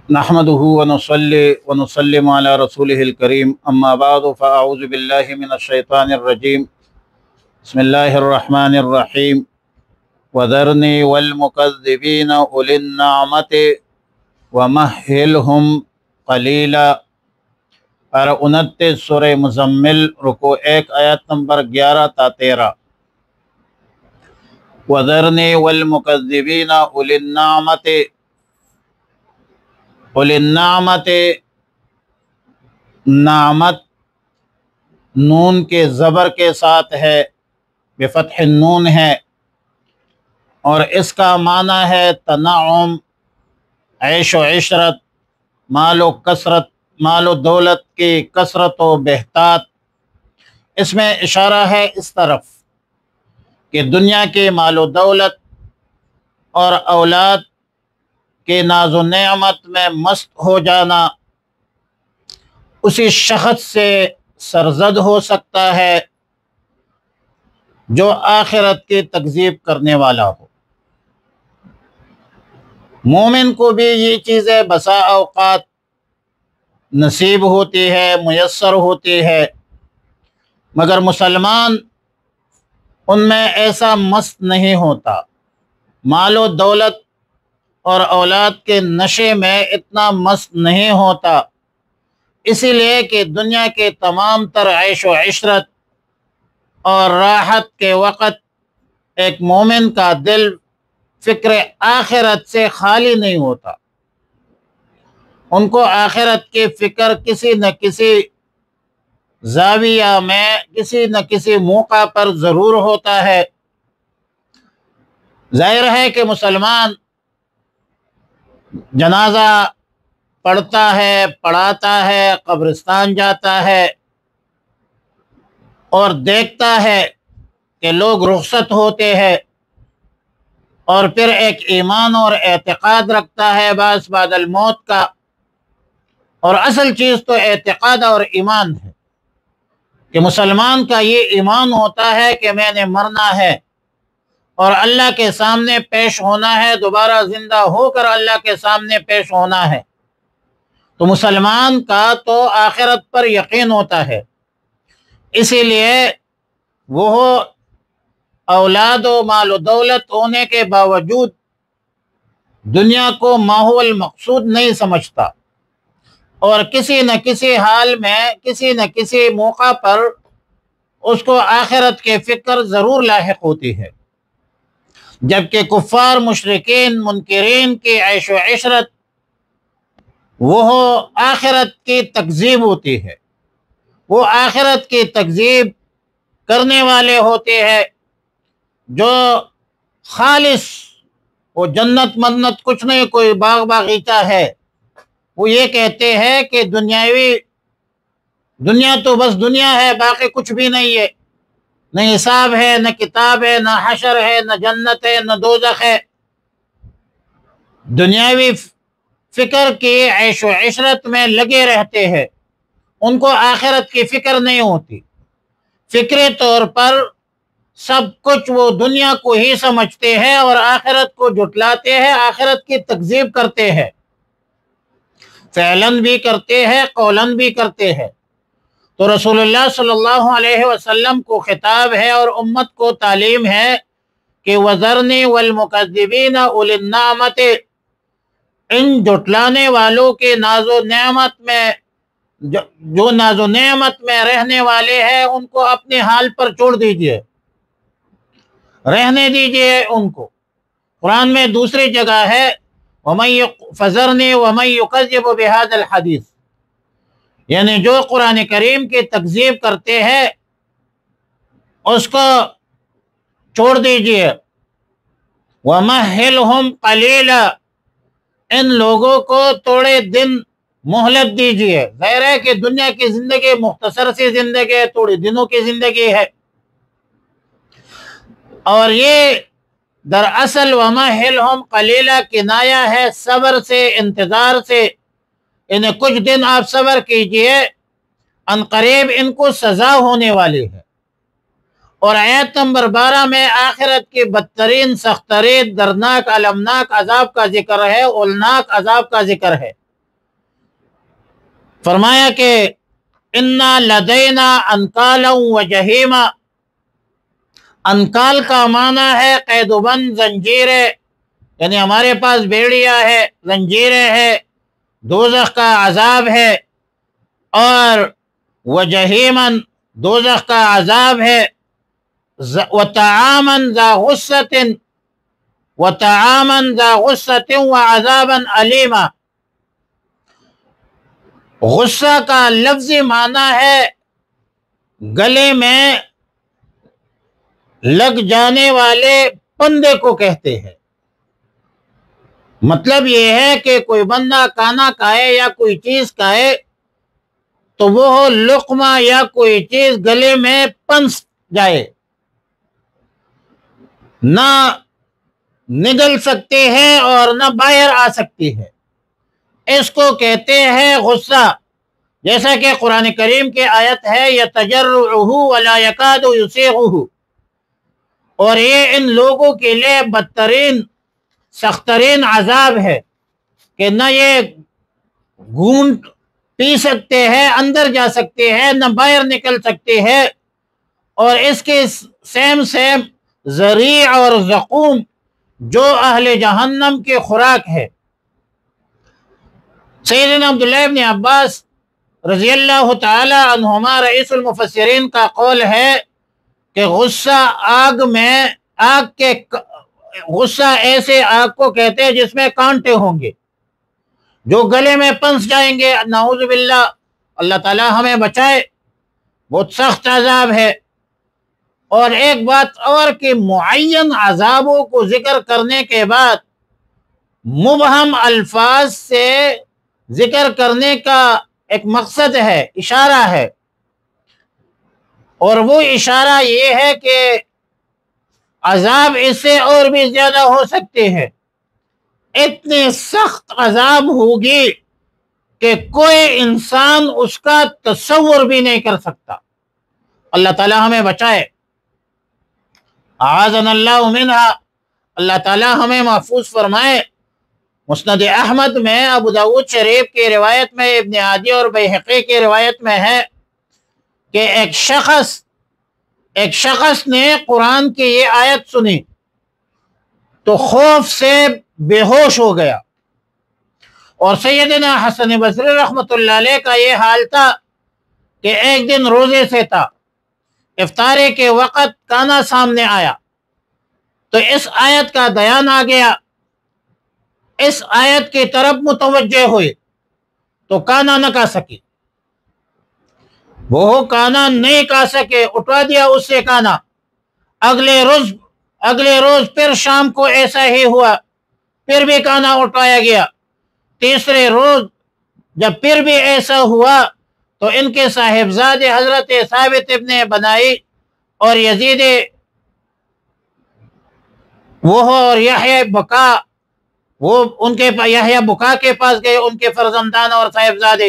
نحمده ونصلي ونسلم على رسوله الكريم اما بعد فاعوذ بالله من الشيطان الرجيم بسم الله الرحمن الرحيم وذرني والمكذبين اولي النعمة ومهلهم قليلا۔ پارہ 29 سورہ مزمل رکوع 1 آیت نمبر 11 تا 13۔ وذرني والمكذبين اولي النعمة، اولي النعمت، نعمت نون کے زبر کے ساتھ ہے، بفتح النون ہے، اور اس کا معنی ہے تنعم، عیش و عشرت، مال و کثرت، مال و دولت کی کثرت و بہتات۔ اس میں اشارہ ہے اس طرف کہ دنیا کے مال و دولت اور اولاد کہ ناز و نعمت میں مست ہو جانا اسی شخص سے سرزد ہو سکتا ہے جو آخرت کی تکذیب کرنے والا ہو۔ مومن کو بھی یہ چیزیں بسا اوقات نصیب ہوتی ہے، میسر ہوتی ہے، مگر مسلمان ان میں ایسا مست نہیں ہوتا، مال و دولت اور اولاد کے نشے میں اتنا مست نہیں ہوتا، اسی لیے کہ دنیا کے تمام تر عیش و عشرت اور راحت کے وقت ایک مومن کا دل فکر آخرت سے خالی نہیں ہوتا۔ ان کو آخرت کی فکر کسی نہ کسی زاویہ میں، کسی نہ کسی موقع پر ضرور ہوتا ہے۔ ظاہر ہے کہ مسلمان جنازہ پڑھتا ہے، پڑھاتا ہے، قبرستان جاتا ہے اور دیکھتا ہے کہ لوگ رخصت ہوتے ہیں، اور پھر ایک ایمان اور اعتقاد رکھتا ہے بعد الموت کا، اور اصل چیز تو اعتقاد اور ایمان ہے کہ مسلمان کا یہ ایمان ہوتا ہے کہ میں نے مرنا ہے اور اللہ کے سامنے پیش ہونا ہے، دوبارہ زندہ ہو کر اللہ کے سامنے پیش ہونا ہے۔ تو مسلمان کا تو آخرت پر یقین ہوتا ہے، اسی لیے وہ اولاد و مال و دولت ہونے کے باوجود دنیا کو ماحول مقصود نہیں سمجھتا، اور کسی نہ کسی حال میں، کسی نہ کسی موقع پر اس کو آخرت کے فکر ضرور لاحق ہوتی ہے۔ جبکہ کفار، مشرکین، منکرین کی عیش و عشرت وہ آخرت کی تکذیب ہوتی ہے، وہ آخرت کی تکذیب کرنے والے ہوتے ہیں، جو خالص وہ جنت منت کچھ نہیں، کوئی باغ باغیچہ ہے، وہ یہ کہتے ہیں کہ دنیا تو بس دنیا ہے، باقی کچھ بھی نہیں ہے، نہ حساب ہے، نہ کتاب ہے، نہ حشر ہے، نہ جنت ہے، نہ دوزخ ہے۔ دنیاوی فکر کی عیش و عشرت میں لگے رہتے ہیں، ان کو آخرت کی فکر نہیں ہوتی۔ فکری طور پر سب کچھ وہ دنیا کو ہی سمجھتے ہیں اور آخرت کو جھٹلاتے ہیں، آخرت کی تکذیب کرتے ہیں، فعلاً بھی کرتے ہیں، قولاً بھی کرتے ہیں۔ تو رسول اللہ صلی اللہ علیہ وسلم کو خطاب ہے اور امت کو تعلیم ہے کہ وَذَرْنِي وَالْمُكَذِّبِينَ أُولِي النَّعْمَةِ، ان جھٹلانے والوں کے ناز و نعمت میں، جو ناز و نعمت میں رہنے والے ہیں، ان کو اپنے حال پر چھوڑ دیجئے، رہنے دیجئے ان کو۔ قرآن میں دوسری جگہ ہے فَذَرْنِي وَمَن يُكَذِّبُ بِهَذَا الْحَدِيثِ، یعنی جو قرآن کریم کی تکذیب کرتے ہیں اس کو چھوڑ دیجئے۔ وَمَهِّلْهُمْ قَلِيلًا، ان لوگوں کو تھوڑے دن مہلت دیجئے۔ ظاہر ہے کہ دنیا کی زندگی مختصر سی زندگی ہے، تھوڑے دنوں کی زندگی ہے، اور یہ دراصل وَمَهِّلْهُمْ قَلِيلًا کنایہ ہے صبر سے، انتظار سے۔ انہیں کچھ دن آپ صبر کیجئے، ان قریب ان کو سزا ہونے والی ہے۔ اور آیت نمبر 12 میں آخرت کی بدترین، سخترین، دردناک، المناک عذاب کا ذکر ہے، اولناک عذاب کا ذکر ہے۔ فرمایا کہ انا لدینا انکالا و جہیما، انکال کا معنی ہے قید و بند، زنجیریں، یعنی ہمارے پاس بیڑیاں ہے، زنجیریں ہے، دوزخ کا عذاب ہے، اور وجہیمن دوزخ کا عذاب ہے، وطعامن ذا غصۃ وطعامن ذا غصۃ وعذابا علیما۔ غصہ کا لفظی معنی ہے گلے میں لگ جانے والے پندے کو کہتے ہیں۔ مطلب یہ ہے کہ کوئی بندہ کھانا کھائے یا کوئی چیز کھائے تو وہ لقمہ یا کوئی چیز گلے میں پنس جائے، نہ نگل سکتے ہیں اور نہ باہر آ سکتی ہے، اس کو کہتے ہیں غصہ۔ جیسا کہ قرآن کریم کی آیت ہے یتجرعہ ولا یکاد یسیغہ، اور یہ ان لوگوں کے لیے بدترین سخترین عذاب ہے کہ نہ یہ گھونٹ پی سکتے ہیں، اندر جا سکتے ہیں، نہ باہر نکل سکتے ہیں، اور اس کے سیم ذریع اور زقوم جو اہل جہنم کی خوراک ہے۔ سیدنا عبداللہ ابن عباس رضی اللہ تعالی عنہما رئیس المفسرین کا قول ہے کہ غصہ ایسے آگ کو کہتے ہیں جس میں کانٹے ہوں گے جو گلے میں پنس جائیں گے، نعوذ باللہ، اللہ تعالی ہمیں بچائے، بہت سخت عذاب ہے۔ اور ایک بات اور کہ معین عذابوں کو ذکر کرنے کے بعد مبہم الفاظ سے ذکر کرنے کا ایک مقصد ہے، اشارہ ہے، اور وہ اشارہ یہ ہے کہ عذاب اس سے اور بھی زیادہ ہو سکتے ہیں، اتنے سخت عذاب ہوگی کہ کوئی انسان اس کا تصور بھی نہیں کر سکتا۔ اللہ تعالی ہمیں بچائے، اعاذنا اللہ منہا، اللہ تعالی ہمیں محفوظ فرمائے۔ مسند احمد میں، ابو داود شریف کی روایت میں، ابن عادی اور بیہقی کی روایت میں ہے کہ ایک شخص نے قرآن کی یہ آیت سنی تو خوف سے بے ہوش ہو گیا، اور سیدنا حسن بصری رحمۃ اللہ علیہ کا یہ حال تھا کہ ایک دن روزے سے تھا، افطاری کے وقت کھانا سامنے آیا تو اس آیت کا بیان آ گیا، اس آیت کی طرف متوجہ ہوئے تو کھانا نہ کھا سکی، وہ کھانا نہیں کھا سکے، اٹھا دیا اس سے کھانا۔ اگلے روز پھر شام کو ایسا ہی ہوا، پھر بھی کھانا اٹھایا گیا۔ تیسرے روز جب پھر بھی ایسا ہوا تو ان کے صاحبزادے حضرت ثابت ابن بنائی اور یزید وہ اور یحییٰ بکا، یحییٰ بکا کے پاس گئے، ان کے فرزندان اور صاحبزادے،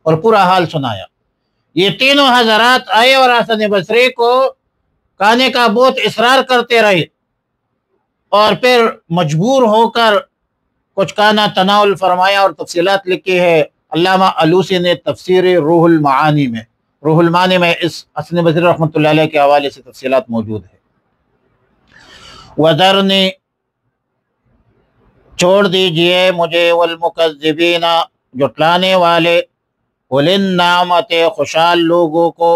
اور پورا حال سنایا۔ یہ تینوں حضرات آئے اور حسن بصری کو کھانے کا بہت اصرار کرتے رہے، اور پھر مجبور ہو کر کچھ کھانا تناول فرمایا، اور تفصیلات لکھی ہے علامہ علوسی نے تفسیر روح المعانی میں اس حسن بصری رحمۃ اللہ علیہ کے حوالے سے تفصیلات موجود ہے۔ وَذَرْنِي، چھوڑ دیجئے مجھے، والمکذبین، جھٹلانے والے، اولِی النعمت، خوشحال لوگوں کو،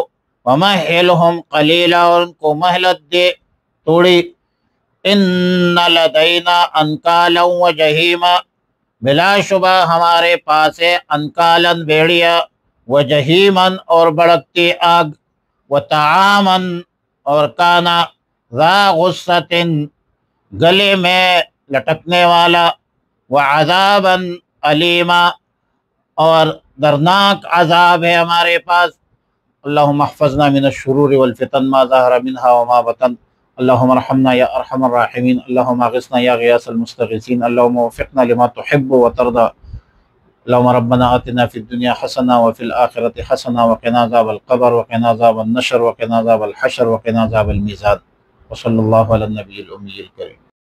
وَمَهِّلْهُمْ قَلِيلًا، اور ان کو مہلت دے تھوڑی، إِنَّ لَدَيْنَا أَنْكَالًا وَجَحِيمًا، بلا شبہ ہمارے پاس ہے انکالن بیڑیا، وجحیمن اور بڑکتی آگ، وطعامن اور کانا، ذا غصۃ گلے میں لٹکنے والا، وعذاباً علیما اور دردناک عذاب ہے ہمارے پاس۔ اللہم احفظنا من الشرور والفتن ما ظہر منها وما بطن، اللہم ارحمنا یا ارحم الراحمین، اللہم اغثنا یا غیاث المستغیثین، اللہم وفقنا لما تحب وترضى، اللہم ربنا آتنا فی الدنیا حسنہ وفی الآخرۃ حسنہ وقنا عذاب القبر وقنا عذاب النشر وقنا عذاب الحشر وقنا عذاب المیزان، وصلی اللہ علی النبی الامی الکریم۔